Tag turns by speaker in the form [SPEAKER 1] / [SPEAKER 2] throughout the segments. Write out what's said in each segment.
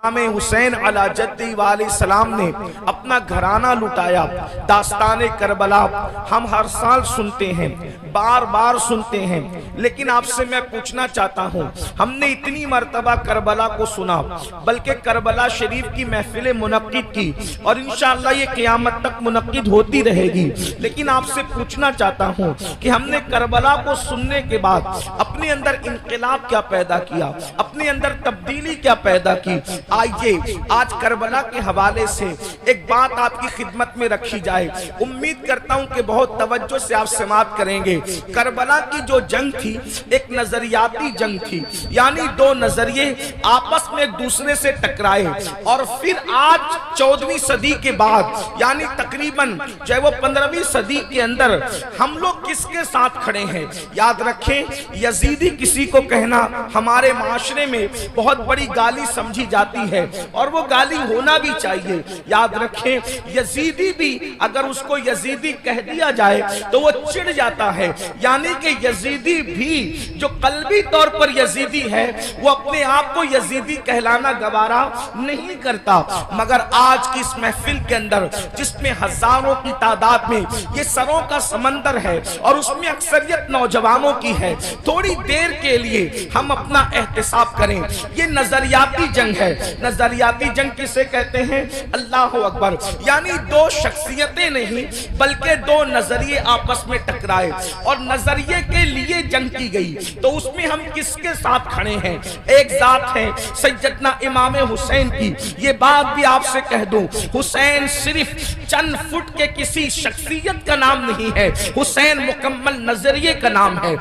[SPEAKER 1] امام حسین علی جدی علیہ السلام نے اپنا گھرانہ لٹایا. داستان کربلا ہم ہر سال سنتے ہیں، بار بار سنتے ہیں، لیکن آپ سے میں پوچھنا چاہتا ہوں، ہم نے اتنی مرتبہ کربلا کو سنا، بلکہ کربلا شریف کی محفل منعقد کی اور انشاءاللہ یہ قیامت تک منعقد ہوتی رہے گی، لیکن آپ سے پوچھنا چاہتا ہوں کہ ہم نے کربلا کو سننے کے بعد اپنے اندر انقلاب کیا پیدا کیا، اپنے اندر تبدیلی کیا پیدا کی. آئیے آج کربلا کے حوالے سے ایک بات آپ کی خدمت میں رکھی جائے. امید کرتا ہوں کہ بہت توجہ سے آپ سماعت کریں گے. کربلا کی جو جنگ تھی ایک نظریاتی جنگ تھی، یعنی دو نظریے آپس میں ایک دوسرے سے ٹکرائے، اور پھر آج 14ویں صدی کے بعد یعنی تقریباً جو ہے وہ 15ویں صدی کے اندر ہم لوگ کس کے ساتھ کھڑے ہیں. یاد رکھیں یزیدی کسی کو کہنا ہمارے معاشرے میں بہت بڑی گالی سمجھی جاتی ہے، اور وہ گالی ہونا بھی چاہیے. یاد رکھیں یزیدی بھی اگر اس کو یزیدی کہہ دیا جائے تو وہ چڑ جاتا ہے، یعنی کہ یزیدی بھی جو قلبی طور پر یزیدی ہے وہ اپنے آپ کو یزیدی کہلانا گوارا نہیں کرتا. مگر آج کی اس محفل کے اندر جس میں ہزاروں کی تعداد میں یہ سروں کا سمندر ہے اور اس میں اکثریت نوجوانوں کی ہے، تھوڑی دیر کے لیے ہم اپنا احتساب کریں. یہ نظریاتی جنگ ہے. نظریاتی جنگ کسے کہتے ہیں؟ اللہ اکبر. یعنی دو شخصیتیں نہیں بلکہ دو نظریے آپس میں ٹکرائے اور نظریے کے لیے جنگ کی گئی. تو اس میں ہم کس کے ساتھ کھڑے ہیں؟ ایک ذات ہے سیدنا امام حسین کی. یہ بات بھی آپ سے کہہ دوں، حسین صرف چند فٹ کے کسی شخصیت کا نام نہیں ہے، حسین مکمل نظریے کا نام ہے.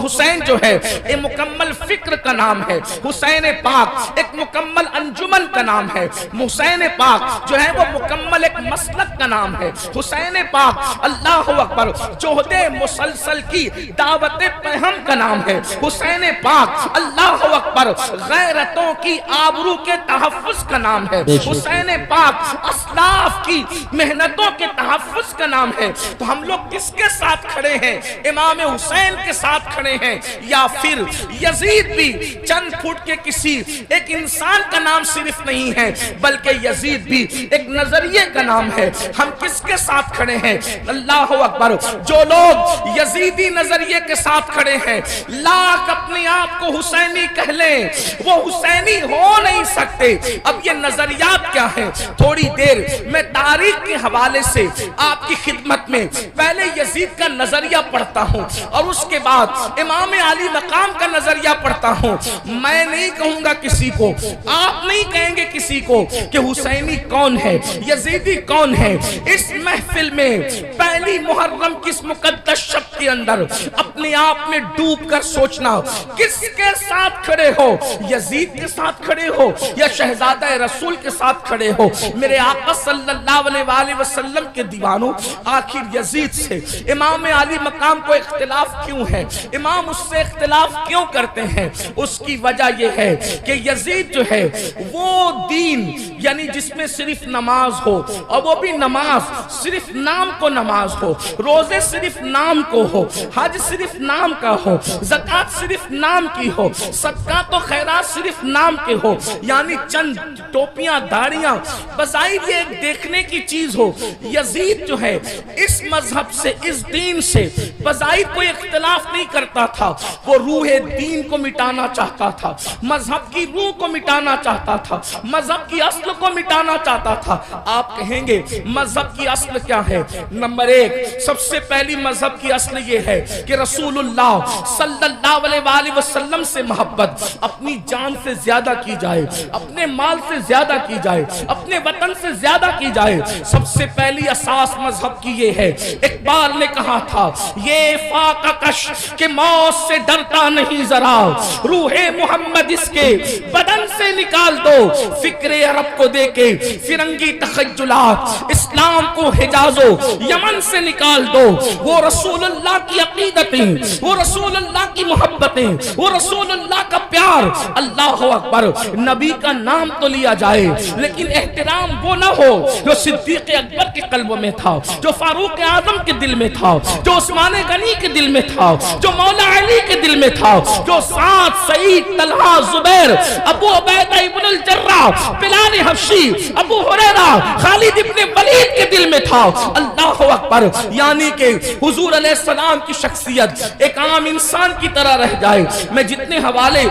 [SPEAKER 1] حسین جو ہے ایک مکمل فکر کا نام ہے. حسین پاک ایک مکمل انجمن کا نام ہے. حسین پاک جو ہے وہ مکمل ایک مسلک کا نام ہے. حسین پاک اللہ اکبر جوہد مسلسل کی دعوت پہم کا نام ہے. حسین پاک اللہ اکبر غیرتوں کی آبرو کے تحفظ کا نام ہے. حسین پاک اسلاف کی محنتوں کے تحفظ کا نام ہے. تو ہم لوگ کس کے ساتھ کھڑے ہیں؟ امام حسین کے ساتھ کھڑے ہیں، یا پھر یزید بھی چند فٹ کے کسی ایک انسان کا نام صرف نہیں ہے بلکہ یزید بھی ایک نظریے کا نام ہے. ہم کس کے ساتھ کھڑے ہیں؟ اللہ اکبر. جو لوگ یزیدی نظریے کے ساتھ کھڑے ہیں لاکھ اپنے آپ کو حسینی کہہ لیں، وہ حسینی ہو نہیں سکتے. اب یہ نظریات کیا ہیں؟ تھوڑی دیر میں تاریخ کے حوالے سے آپ کی خدمت میں پہلے یزید کا نظریہ پڑھتا ہوں اور اس کے بعد امام علی مقام کا نظریہ پڑھتا ہوں. میں نہیں کہوں گا کسی کو، آپ نہیں کہیں گے کسی کو کہ حسینی کون ہے، یزیدی کون ہے. اس محفل میں پہلی محرم کس مقدس شب کے اندر اپنے آپ میں ڈوب کر سوچنا کس کے ساتھ کھڑے ہو، یزید کے ساتھ کھڑے ہو یا شہزادہ رسول کے ساتھ کھڑے ہو. میرے آقا صلی اللہ علیہ وآلہ وسلم کے دیوانوں، آخر یزید سے امام علی مقام کو اختلاف کیوں ہے؟ امام اس سے اختلاف کیوں کرتے ہیں؟ اس کی وجہ یہ ہے کہ یزید جو ہے وہ دین یعنی جس میں صرف نماز ہو، اور وہ بھی نماز صرف نام کو نماز ہو، روزے صرف نام کو ہو، حج صرف نام کا ہو، زکوٰۃ صرف نام کی ہو، صدقات و خیرات صرف نام کے ہو، یعنی چند ٹوپیاں داڑیاں بظاہر یہ ایک دیکھنے کی چیز ہو. یزید جو ہے اس مذہب سے، اس دین سے بظاہر کوئی اختلاف نہیں کرتا تھا، وہ روح دین کو مٹانا چاہتا تھا، مذہب کی روح کو مٹانا چاہتا تھا، مذہب کی اصل کو مٹانا چاہتا تھا. آپ کہیں گے مذہب کی اصل کیا ہے؟ نمبر ایک، سب سے پہلی مذہب کی اصل یہ ہے کہ رسول اللہ صلی اللہ علیہ وآلہ وسلم سے محبت اپنی جان سے زیادہ کی جائے، اپنے مال سے زیادہ کی جائے، اپنے وطن سے زیادہ کی جائے. سب سے پہلی اساس مذہب کی یہ ہے. اقبال نے کہا تھا یہ فاقہ کش کہ موت سے ڈرتا نہیں ذرا، روح محمد اس کے بدن سے نکال دو، فکر عرب کو دے کے فرنگی تخیلات اسلام کو حجاز و یمن سے نکال دو. وہ رسول اللہ کی عقیدتیں، وہ رسول اللہ کی محبتیں، وہ رسول اللہ کا پیار. اللہ اکبر. نبی کا نام تو لیا جائے لیکن احترام وہ نہ ہو جو صدیق اکبر کے قلب میں تھا، جو فاروق اعظم کے دل میں تھا، جو عثمان غنی کے دل میں تھا، جو مولا علی کے دل میں تھا، جو سعد، سعید، طلحہ، زبیر، ابو عبیدہ ابن الجراح، بلال حبشی، ابو ہریرہ، خالد ابن ولید کے دل میں تھا۔ اللہ اکبر، یعنی کہ حضور علیہ السلام کی شخصیت ایک عام انسان کی طرح رہ جائے۔ میں جتنے حوالے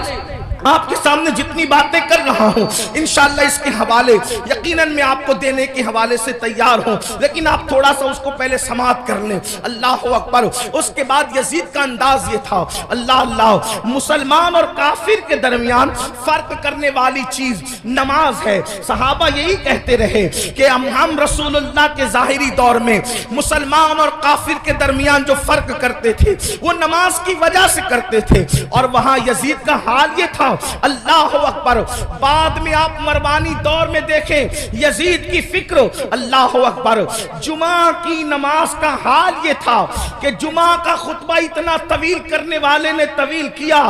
[SPEAKER 1] آپ کے سامنے جتنی باتیں کر رہا ہوں انشاءاللہ اس کے حوالے یقیناً میں آپ کو دینے کے حوالے سے تیار ہوں، لیکن آپ تھوڑا سا اس کو پہلے سماعت کر لیں۔ اللہ اکبر۔ اس کے بعد یزید کا انداز یہ تھا، اللہ اللہ، مسلمان اور کافر کے درمیان فرق کرنے والی چیز نماز ہے۔ صحابہ یہی کہتے رہے کہ ہم رسول اللہ کے ظاہری دور میں مسلمان اور کافر کے درمیان جو فرق کرتے تھے وہ نماز کی وجہ سے کرتے تھے، اور وہاں یزید کا حال یہ تھا۔ اللہ اکبر۔ بعد میں آپ مروانی دور میں دیکھیں یزید کی فکر، اللہ اکبر، جمعہ کی نماز کا حال یہ تھا کہ جمعہ کا خطبہ اتنا طویل کرنے والے نے طویل کیا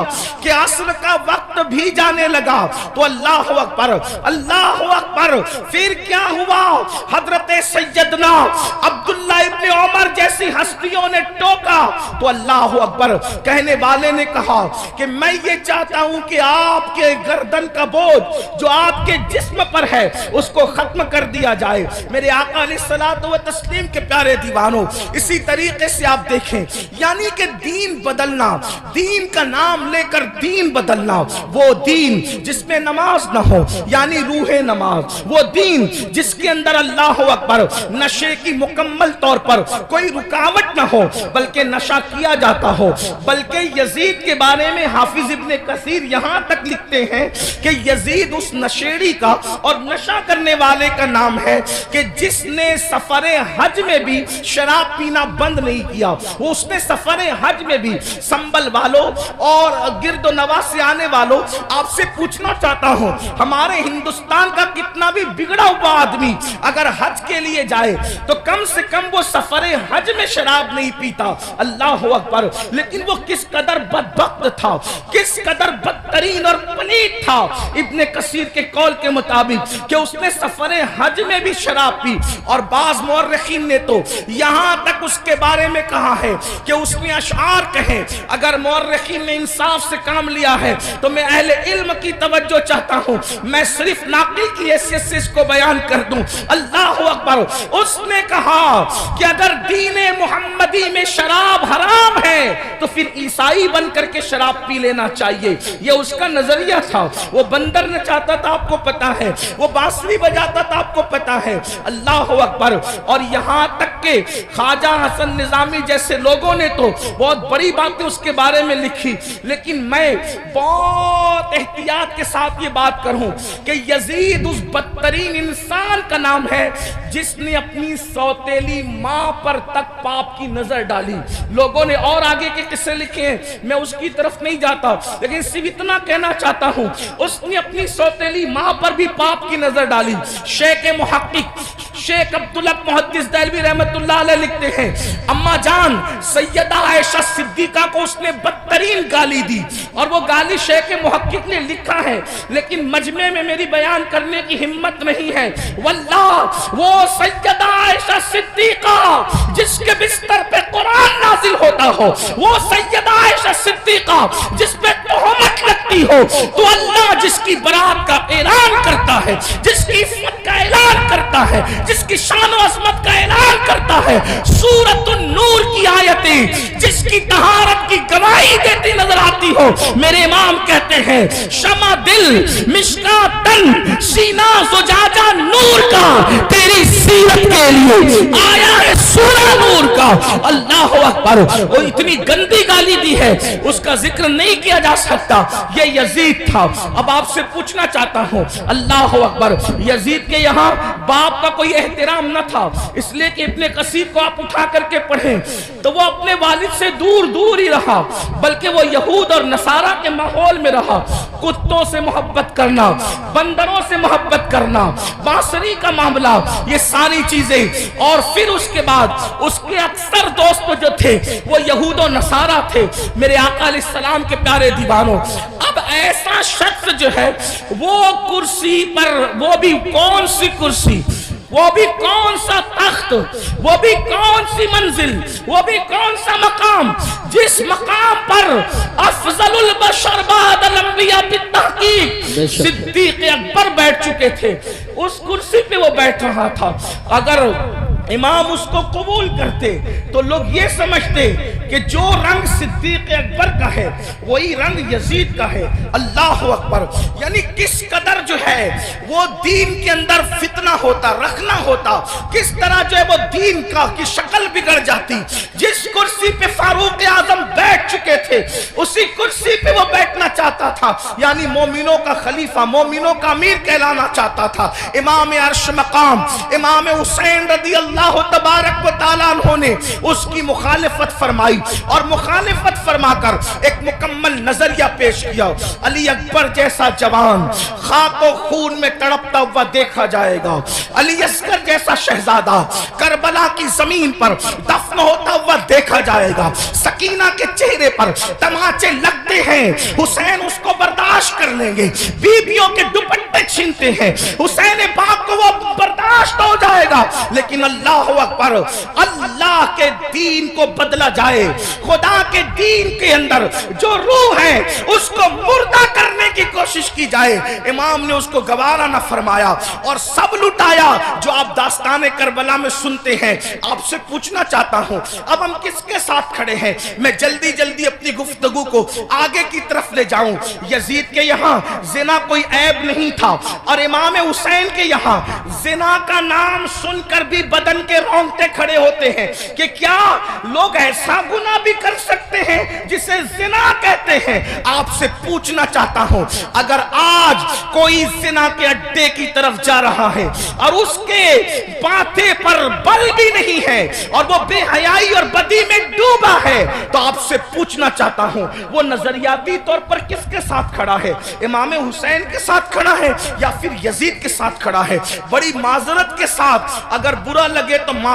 [SPEAKER 1] کہ عصر کا وقت بھی جانے لگا تو اللہ اکبر، اللہ اکبر۔ پھر کیا ہوا؟ حضرت سیدنا عبداللہ ابن عمر جیسی ہستیوں نے ٹوکا تو اللہ اکبر، کہنے والے نے کہا کہ میں یہ چاہتا ہوں کہ آپ کے گردن کا بوجھ جو آپ کے جسم پر ہے اس کو ختم کر دیا جائے۔ میرے آقا علیہ الصلوۃ والتسلیم کے پیارے دیوانوں، اسی طریقے سے آپ دیکھیں یعنی کہ دین بدلنا، دین کا نام لے کر دین بدلنا، وہ دین جس میں نماز نہ ہو یعنی روح نماز، وہ دین جس کے اندر اللہ اکبر نشے کی مکمل طور پر کوئی رکاوٹ نہ ہو بلکہ نشہ کیا جاتا ہو۔ بلکہ یزید کے بارے میں حافظ ابن کثیر یہاں تک لکھتے ہیں کہ یزید اس نشیڑی کا اور نشہ کرنے والے کا نام ہے کہ جس نے سفر حج میں بھی شراب پینا بند نہیں کیا۔ وہ اس نے سفر حج میں بھی، سنبل والوں اور گرد و نواح سے آنے والوں، آپ سے پوچھنا چاہتا ہوں ہمارے ہندوستان کا کتنا بھی بگڑا ہوا آدمی اگر حج کے لیے جائے تو کم سے کم وہ سفر حج میں شراب نہیں پیتا۔ اللہ اکبر۔ لیکن وہ کس قدر بدبخت تھا، کس قدر بدترین اور پلید تھا ابن کثیر کے قول کے مطابق کہ اس نے سفر حج میں بھی شراب پی، اور بعض مورخین نے تو یہاں تک اس کے بارے میں کہا ہے کہ اس نے اشعار کہے۔ اگر مورخین نے انصاف سے کام لیا ہے تو میں اہل علم کی توجہ چاہتا ہوں، میں صرف ناقل کی حیثیت سے اس کو بیان کر دوں۔ اللہ اکبر۔ اس نے کہا کہ اگر دین محمدی میں شراب حرام ہے تو پھر عیسائی بن کر کے شراب پی لینا چاہیے۔ یہ اس کا نظریہ تھا۔ وہ بندر نہ چاہتا تھا، آپ کو پتا ہے، وہ بانسری بجاتا تھا، آپ کو پتا ہے۔ اللہ اکبر۔ اور یہاں تک کہ خواجہ حسن نظامی جیسے لوگوں نے تو بہت بڑی باتیں اس کے بارے میں لکھی، لیکن میں بہت احتیاط کے ساتھ یہ بات کروں کہ یزید اس بدترین انسان کا نام ہے جس نے اپنی سوتیلی ماں پر تک پاپ کی نظر ڈالی۔ لوگوں نے اور آگے کے قصے لکھے ہیں، میں اس کی طرف نہیں جاتا، لیکن صرف اتنا کہنا چاہتا ہوں اس نے اپنی سوتیلی ماں پر بھی پاپ کی نظر ڈالی۔ شیخ محقق شیخ عبداللہ محدث دہلوی رحمت اللہ علیہ لکھتے ہیں اماں جان سیدہ عائشہ صدیقہ کو اس نے بدترین گالی دی، اور وہ گالی شیخ محقق نے لکھا ہے لیکن مجمع میں میری بیان کرنے کی ہمت نہیں ہے۔ واللہ وہ سیدہ عائشہ صدیقہ جس کے بستر پہ قرآن نازل ہوتا ہو، وہ سیدہ عائشہ صدیقہ جس پہ تہمت لگتی ہو، تو اللہ جس کی برات کا اعلان کرتا ہے، جس کی عصمت کا اعلان کرتا ہے، جس کی شان و عظمت کا اعلان کرتا ہے، سورۃ النور کی آیتیں جس کی طہارت کی گواہی دیتی نظر آتی ہو، میرے امام کہتے ہیں شمع دل مشکاۃ تن سینہ زجاجہ نور کا، تیری سیرت کے لیے آیا ہے سورہ نور کا۔ اللہ اکبر۔ وہ اتنی گندی گالی دی ہے اس کا ذکر نہیں کیا جا سکتا۔ یہ یزید تھا۔ اب آپ سے پوچھنا چاہتا ہوں، اللہ اکبر، یزید کے یہاں باپ کا کوئی احترام نہ تھا، اس لیے کہ ابن کثیر کو آپ اٹھا کر کے پڑھیں تو وہ اپنے والد سے دور دور ہی رہا، بلکہ وہ یہود اور نصارہ کے ماحول میں رہا۔ کتوں سے محبت کرنا، بندروں سے محبت کرنا، بانسری کا معاملہ، یہ ساری چیزیں، اور پھر اس کے بعد اس کے اکثر دوست جو تھے وہ یہود و نصارہ تھے۔ میرے آقا علیہ السلام کے پیارے دیوانوں، اب ایسا شخص جو ہے وہ کرسی پر، وہ بھی کون سی کرسی، وہ بھی کون سا تخت، وہ بھی کون سی منزل، وہ بھی کون سا مقام جس مقام پر افضل البشر بعد الانبیاء بالتحقیق صدیق اکبر بیٹھ چکے تھے، اس کرسی پہ وہ بیٹھ رہا تھا۔ اگر امام اس کو قبول کرتے تو لوگ یہ سمجھتے کہ جو رنگ صدیق اکبر کا ہے وہی رنگ یزید کا ہے۔ اللہ اکبر! یعنی کس قدر جو ہے وہ دین کے اندر فتنہ ہوتا، رکھنا ہوتا، کس طرح جو ہے وہ دین کا کی شکل بگڑ جاتی۔ جس کرسی پہ فاروق اعظم بیٹھ چکے تھے اسی کرسی پہ وہ بیٹھنا چاہتا تھا، یعنی مومنوں کا خلیفہ، مومنوں کا امیر کہلانا چاہتا تھا۔ امام عرش مقام امام حسین رضی اللہ تبارک و تعالیٰ عنہ نے اس کی مخالفت فرمائی، اور مخالفت فرما کر ایک مکمل نظریہ پیش کیا۔ علی اکبر جیسا جوان خاک و خون میں تڑپتا ہوا دیکھا جائے گا، علی اصغر جیسا شہزادہ کربلا کی زمین پر دفن ہوتا ہوا دیکھا جائے گا۔ سکینہ کے چہرے پر تماچے لگتے ہیں، حسین اس کو برداشت کر لیں گے، بیویوں کے دوپٹے چھینتے ہیں، حسین پاک کو وہ برداشت ہو جائے گا، لیکن اللہ اکبر، اللہ کے دین کو بدلا جائے، خدا کے دین کے اندر جو روح ہے اس کو مردہ کرنے کی کوشش کی جائے، امام نے اس کو گوارا نہ فرمایا اور سب لٹایا جو آپ داستان کربلا میں سنتے ہیں۔ آپ سے پوچھنا چاہتا ہوں اب ہم کس کے ساتھ کھڑے ہیں؟ میں جلدی جلدی اپنی گفتگو کو آگے کی طرف لے جاؤں۔ یزید کے یہاں زنا کوئی عیب نہیں تھا، اور امام حسین کے یہاں زنا کا نام سن کر بھی بدن کے رونگٹے کھڑے ہوتے ہیں کہ کیا لوگ ایسا گناہ بھی کر سکتے ہیں جسے زنا کہتے ہیں۔ آپ سے پوچھنا چاہتا ہوں اگر آج کوئی زنا کے اڈے کی طرف جا رہا ہے اور اس کے ماتھے پر بل بھی نہیں ہے اور وہ بے حیائی اور بدی میں ڈوبا ہے تو آپ سے پوچھنا چاہتا ہوں وہ نظریاتی طور پر کس کے ساتھ کھڑا ہے؟ امام حسین کے ساتھ کھڑا ہے یا پھر یزید کے ساتھ کھڑا ہے؟ بڑی معذرت کے ساتھ اگر برا لگے تو معاف